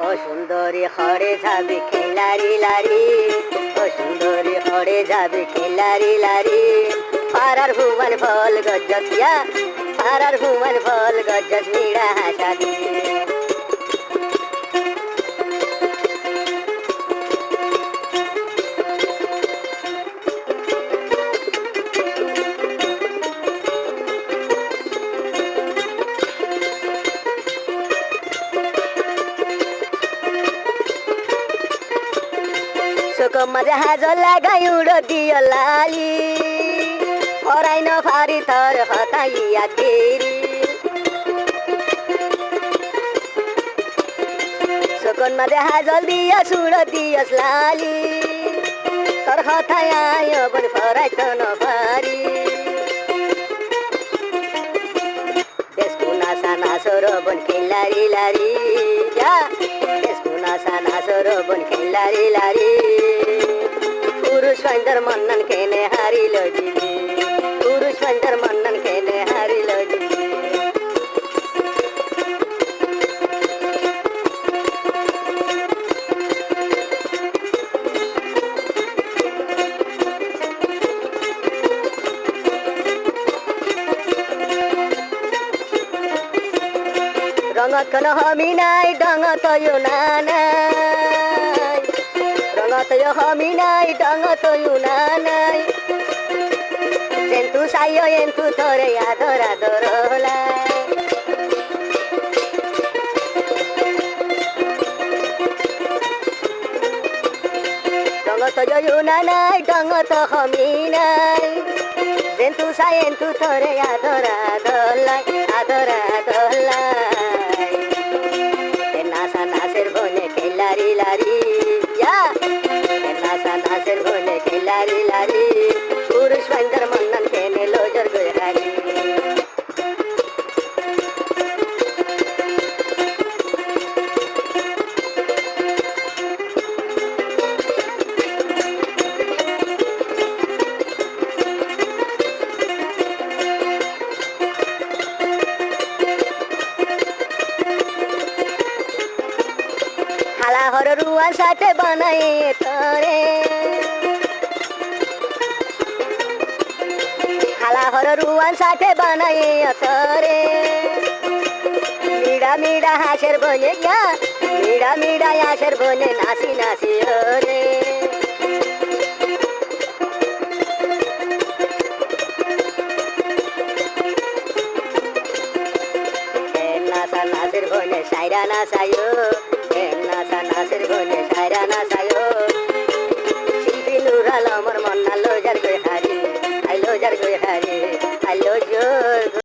ও সুন্দরী খড়ে যাবে খেলারি লারি, ও সুন্দরী খড়ে যাবে খেলারি লারি। পাড়ার ভুবন ফল গজ্জতিয়া, পাড়ার ভুবন ফল গজ্জস মিড়া হাসা দিয়ে। Sukoma jahajo lagai udo diyo lali, orai no fari thor hotaiya teri. Sukoma jahajo diyo sudo diyo lali, thor hotaiya yo bon forai to no fari. Deskuna sana soro bon khilari lari, ya. Deskuna sana soro bon khilari lari. पुरुष पंजर मन्नन केने हारी लगी, पुरुष पंजर मन्नन केने हारी लगी। रंगत कन हमी नाई डंगत यो नानाई, रंगत यो हमी नाई डंगत यो नानाई। जेन्तु सायो एन्तु थोरे आदर आदरलाई। डंगत यो नानाई डंगत हमी नाई, जेन्तु सायो एन्तु थोरे आदर आदरलाई, आदर आदरलाई। नासा नासेर बने खेलारी लारी, या नासा नासेर बने खेलारी लारी। पुरुष पंजर मन्नन केने लोजर गयारी। हर रुआ साथे बनाए तरे, हाला हर रुआ साथे बनाए तरे। मीडा मीडा हासेर बने या, मीडा मीडा हासेर बने नासी नासी रे। नासा नासेर बने साइरा नासायो।